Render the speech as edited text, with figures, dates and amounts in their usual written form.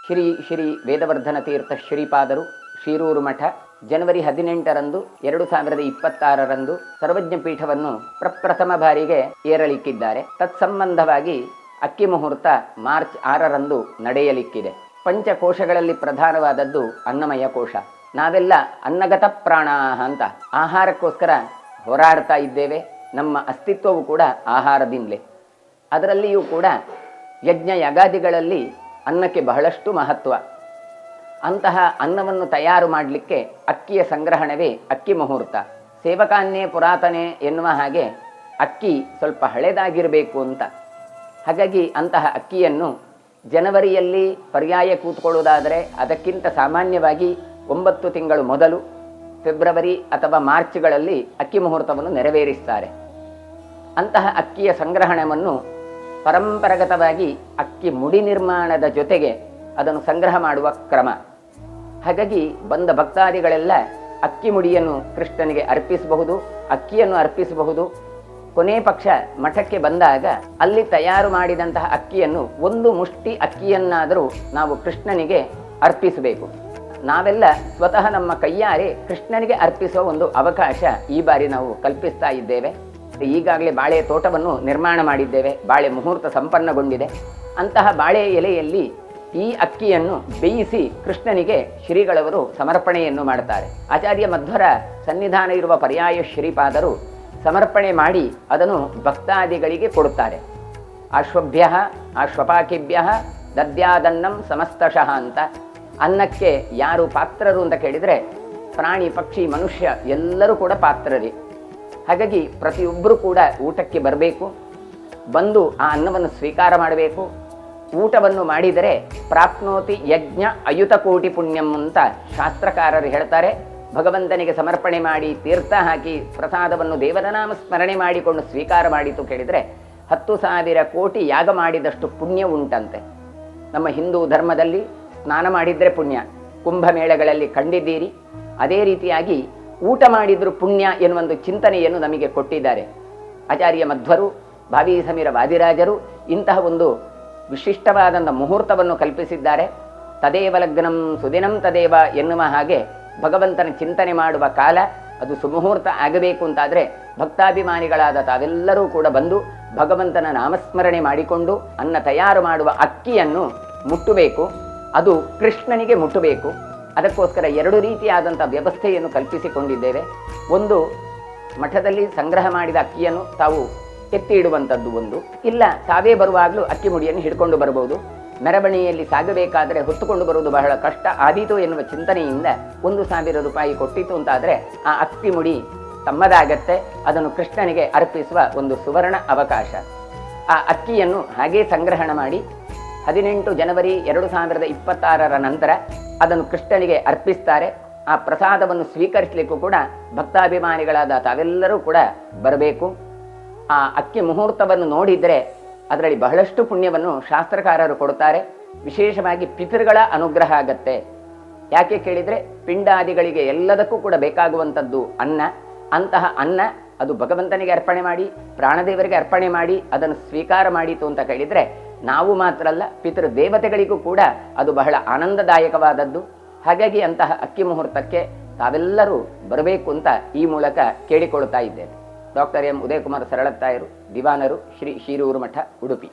ಶ್ರೀ ಶ್ರೀ ವೇದವರ್ಧನ ತೀರ್ಥ ಶ್ರೀಪಾದರು ಶಿರೂರು ಮಠ ಜನವರಿ 18ರಂದು 2026ರಂದು ಸರ್ವಜ್ಞ ಪೀಠವನ್ನು ಪ್ರಪ್ರಥಮ ಬಾರಿಗೆ ಏರಲಿಕ್ಕಿದ್ದಾರೆ. ತತ್ಸಂಬಂಧವಾಗಿ ಅಕ್ಕಿ ಮುಹೂರ್ತ ಮಾರ್ಚ್ 6ರಂದು ನಡೆಯಲಿಕ್ಕಿದೆ. ಪಂಚಕೋಶಗಳಲ್ಲಿ ಪ್ರಧಾನವಾದದ್ದು ಅನ್ನಮಯ ಕೋಶ. ನಾವೆಲ್ಲ ಅನ್ನಗತ ಪ್ರಾಣ ಅಂತ ಆಹಾರಕ್ಕೋಸ್ಕರ ಹೋರಾಡ್ತಾ ಇದ್ದೇವೆ. ನಮ್ಮ ಅಸ್ತಿತ್ವವು ಕೂಡ ಆಹಾರದಿಂದಲೇ. ಅದರಲ್ಲಿಯೂ ಕೂಡ ಯಜ್ಞ ಯಗಾದಿಗಳಲ್ಲಿ ಅನ್ನಕ್ಕೆ ಬಹಳಷ್ಟು ಮಹತ್ವ. ಅಂತಹ ಅನ್ನವನ್ನು ತಯಾರು ಮಾಡಲಿಕ್ಕೆ ಅಕ್ಕಿಯ ಸಂಗ್ರಹಣವೇ ಅಕ್ಕಿ ಮುಹೂರ್ತ. ಸೇವಕಾನ್ಯೇ ಪುರಾತನೆ ಎನ್ನುವ ಹಾಗೆ ಅಕ್ಕಿ ಸ್ವಲ್ಪ ಹಳೆದಾಗಿರಬೇಕು ಅಂತ. ಹಾಗಾಗಿ ಅಂತಹ ಅಕ್ಕಿಯನ್ನು ಜನವರಿಯಲ್ಲಿ ಪರ್ಯಾಯ ಕೂತ್ಕೊಳ್ಳೋದಾದರೆ ಅದಕ್ಕಿಂತ ಸಾಮಾನ್ಯವಾಗಿ 9 ತಿಂಗಳು ಮೊದಲು ಫೆಬ್ರವರಿ ಅಥವಾ ಮಾರ್ಚ್ಗಳಲ್ಲಿ ಅಕ್ಕಿ ಮುಹೂರ್ತವನ್ನು ನೆರವೇರಿಸ್ತಾರೆ. ಅಂತಹ ಅಕ್ಕಿಯ ಸಂಗ್ರಹಣವನ್ನು ಪರಂಪರಾಗತವಾಗಿ ಅಕ್ಕಿ ಮುಡಿ ನಿರ್ಮಾಣದ ಜೊತೆಗೆ ಅದನ್ನು ಸಂಗ್ರಹ ಮಾಡುವ ಕ್ರಮ. ಹಾಗಾಗಿ ಬಂದ ಭಕ್ತಾದಿಗಳೆಲ್ಲ ಅಕ್ಕಿ ಮುಡಿಯನ್ನು ಕೃಷ್ಣನಿಗೆ ಅರ್ಪಿಸಬಹುದು, ಅಕ್ಕಿಯನ್ನು ಅರ್ಪಿಸಬಹುದು. ಕೊನೆ ಪಕ್ಷ ಮಠಕ್ಕೆ ಬಂದಾಗ ಅಲ್ಲಿ ತಯಾರು ಮಾಡಿದಂತಹ ಅಕ್ಕಿಯನ್ನು ಒಂದು ಮುಷ್ಟಿ ಅಕ್ಕಿಯನ್ನಾದರೂ ನಾವು ಕೃಷ್ಣನಿಗೆ ಅರ್ಪಿಸಬೇಕು. ನಾವೆಲ್ಲ ಸ್ವತಃ ನಮ್ಮ ಕೈಯಾರೆ ಕೃಷ್ಣನಿಗೆ ಅರ್ಪಿಸುವ ಒಂದು ಅವಕಾಶ ಈ ಬಾರಿ ನಾವು ಕಲ್ಪಿಸ್ತಾ ಇದ್ದೇವೆ. ಈಗಾಗಲೇ ಬಾಳೆ ತೋಟವನ್ನು ನಿರ್ಮಾಣ ಮಾಡಿದ್ದೇವೆ. ಬಾಳೆ ಮುಹೂರ್ತ ಸಂಪನ್ನಗೊಂಡಿದೆ. ಅಂತಹ ಬಾಳೆ ಎಲೆಯಲ್ಲಿ ಈ ಅಕ್ಕಿಯನ್ನು ಬೇಯಿಸಿ ಕೃಷ್ಣನಿಗೆ ಶ್ರೀಗಳವರು ಸಮರ್ಪಣೆಯನ್ನು ಮಾಡ್ತಾರೆ. ಆಚಾರ್ಯ ಮಧ್ವರ ಸನ್ನಿಧಾನ ಇರುವ ಪರ್ಯಾಯ ಶ್ರೀಪಾದರು ಸಮರ್ಪಣೆ ಮಾಡಿ ಅದನ್ನು ಭಕ್ತಾದಿಗಳಿಗೆ ಕೊಡುತ್ತಾರೆ. ಅಶ್ವಭ್ಯ ಅಶ್ವಪಾಕಿಭ್ಯ ದದ್ಯಾದನ್ನಂ ಸಮಸ್ತಶಃ ಅಂತ. ಅನ್ನಕ್ಕೆ ಯಾರು ಪಾತ್ರರು ಅಂತ ಕೇಳಿದರೆ ಪ್ರಾಣಿ ಪಕ್ಷಿ ಮನುಷ್ಯ ಎಲ್ಲರೂ ಕೂಡ ಪಾತ್ರರೇ. ಹಾಗಾಗಿ ಪ್ರತಿಯೊಬ್ಬರೂ ಕೂಡ ಊಟಕ್ಕೆ ಬರಬೇಕು, ಬಂದು ಆ ಅನ್ನವನ್ನು ಸ್ವೀಕಾರ ಮಾಡಬೇಕು. ಊಟವನ್ನು ಮಾಡಿದರೆ ಪ್ರಾಪ್ನೋತಿ ಯಜ್ಞ ಅಯುತ ಕೋಟಿ ಪುಣ್ಯಂ ಅಂತ ಶಾಸ್ತ್ರಕಾರರು ಹೇಳ್ತಾರೆ. ಭಗವಂತನಿಗೆ ಸಮರ್ಪಣೆ ಮಾಡಿ ತೀರ್ಥ ಹಾಕಿ ಪ್ರಸಾದವನ್ನು ದೇವರ ನಾಮ ಸ್ಮರಣೆ ಮಾಡಿಕೊಂಡು ಸ್ವೀಕಾರ ಮಾಡಿತು ಕೇಳಿದರೆ 10,000 ಕೋಟಿ ಯಾಗ ಮಾಡಿದಷ್ಟು ಪುಣ್ಯ ಉಂಟಂತೆ. ನಮ್ಮ ಹಿಂದೂ ಧರ್ಮದಲ್ಲಿ ಸ್ನಾನ ಮಾಡಿದರೆ ಪುಣ್ಯ, ಕುಂಭಮೇಳಗಳಲ್ಲಿ ಕಂಡಿದ್ದೀರಿ. ಅದೇ ರೀತಿಯಾಗಿ ಊಟ ಮಾಡಿದ್ರು ಪುಣ್ಯ ಎನ್ನುವೊಂದು ಚಿಂತನೆಯನ್ನು ನಮಗೆ ಕೊಟ್ಟಿದ್ದಾರೆ ಆಚಾರ್ಯ ಮಧ್ವರು, ಭಾವಿ ಸಮೀರ ವಾದಿರಾಜರು. ಇಂತಹ ಒಂದು ವಿಶಿಷ್ಟವಾದಂಥ ಮುಹೂರ್ತವನ್ನು ಕಲ್ಪಿಸಿದ್ದಾರೆ. ತದೇವ ಲಗ್ನಂ ಸುದಿನಂ ತದೇವ ಎನ್ನುವ ಹಾಗೆ ಭಗವಂತನ ಚಿಂತನೆ ಮಾಡುವ ಕಾಲ ಅದು ಸುಮುಹೂರ್ತ ಆಗಬೇಕು ಅಂತಾದರೆ ಭಕ್ತಾಭಿಮಾನಿಗಳಾದ ತಾವೆಲ್ಲರೂ ಕೂಡ ಬಂದು ಭಗವಂತನ ನಾಮಸ್ಮರಣೆ ಮಾಡಿಕೊಂಡು ಅನ್ನ ತಯಾರು ಮಾಡುವ ಅಕ್ಕಿಯನ್ನು ಮುಟ್ಟಬೇಕು. ಅದು ಕೃಷ್ಣನಿಗೆ ಮುಟ್ಟಬೇಕು. ಅದಕ್ಕೋಸ್ಕರ 2 ರೀತಿಯಾದಂಥ ವ್ಯವಸ್ಥೆಯನ್ನು ಕಲ್ಪಿಸಿಕೊಂಡಿದ್ದೇವೆ. ಒಂದು, ಮಠದಲ್ಲಿ ಸಂಗ್ರಹ ಮಾಡಿದ ಅಕ್ಕಿಯನ್ನು ತಾವು ಎತ್ತಿ ಇಡುವಂಥದ್ದು ಒಂದು. ಇಲ್ಲ, ತಾವೇ ಬರುವಾಗಲೂ ಅಕ್ಕಿ ಮುಡಿಯನ್ನು ಹಿಡ್ಕೊಂಡು ಬರಬಹುದು. ಮೆರವಣಿಗೆಯಲ್ಲಿ ಸಾಗಬೇಕಾದರೆ ಹೊತ್ತುಕೊಂಡು ಬರುವುದು ಬಹಳ ಕಷ್ಟ ಆದೀತು ಎನ್ನುವ ಚಿಂತನೆಯಿಂದ 1,000 ರೂಪಾಯಿ ಕೊಟ್ಟಿತು ಅಂತಾದರೆ ಆ ಅಕ್ಕಿ ಮುಡಿ ತಮ್ಮದಾಗತ್ತೆ. ಅದನ್ನು ಕೃಷ್ಣನಿಗೆ ಅರ್ಪಿಸುವ ಒಂದು ಸುವರ್ಣ ಅವಕಾಶ. ಆ ಅಕ್ಕಿಯನ್ನು ಹಾಗೇ ಸಂಗ್ರಹಣ ಮಾಡಿ 18 ಜನವರಿ 2026ರ ನಂತರ ಅದನ್ನು ಕೃಷ್ಣನಿಗೆ ಅರ್ಪಿಸ್ತಾರೆ. ಆ ಪ್ರಸಾದವನ್ನು ಸ್ವೀಕರಿಸಲಿಕ್ಕೂ ಕೂಡ ಭಕ್ತಾಭಿಮಾನಿಗಳಾದ ತಾವೆಲ್ಲರೂ ಕೂಡ ಬರಬೇಕು. ಆ ಅಕ್ಕಿ ಮುಹೂರ್ತವನ್ನು ನೋಡಿದರೆ ಅದರಲ್ಲಿ ಬಹಳಷ್ಟು ಪುಣ್ಯವನ್ನು ಶಾಸ್ತ್ರಕಾರರು ಕೊಡ್ತಾರೆ. ವಿಶೇಷವಾಗಿ ಪಿತೃಗಳ ಅನುಗ್ರಹ ಆಗತ್ತೆ. ಯಾಕೆ ಕೇಳಿದರೆ ಪಿಂಡಾದಿಗಳಿಗೆ ಎಲ್ಲದಕ್ಕೂ ಕೂಡ ಬೇಕಾಗುವಂಥದ್ದು ಅನ್ನ. ಅಂತಹ ಅನ್ನ ಅದು ಭಗವಂತನಿಗೆ ಅರ್ಪಣೆ ಮಾಡಿ ಪ್ರಾಣದೇವರಿಗೆ ಅರ್ಪಣೆ ಮಾಡಿ ಅದನ್ನು ಸ್ವೀಕಾರ ಮಾಡಿತು ಅಂತ ಕೇಳಿದರೆ ನಾವು ಮಾತ್ರ ಅಲ್ಲ, ಪಿತೃ ದೇವತೆಗಳಿಗೂ ಕೂಡ ಅದು ಬಹಳ ಆನಂದದಾಯಕವಾದದ್ದು. ಹಾಗಾಗಿ ಅಂತಹ ಅಕ್ಕಿ ಮುಹೂರ್ತಕ್ಕೆ ತಾವೆಲ್ಲರೂ ಬರಬೇಕು ಅಂತ ಈ ಮೂಲಕ ಕೇಳಿಕೊಳ್ತಾ ಇದ್ದೇವೆ. ಡಾಕ್ಟರ್ ಎಂ ಉದಯಕುಮಾರ್ ಸರಳತ್ತಾಯರು, ದಿವಾನರು, ಶ್ರೀ ಶಿರೂರು ಮಠ, ಉಡುಪಿ.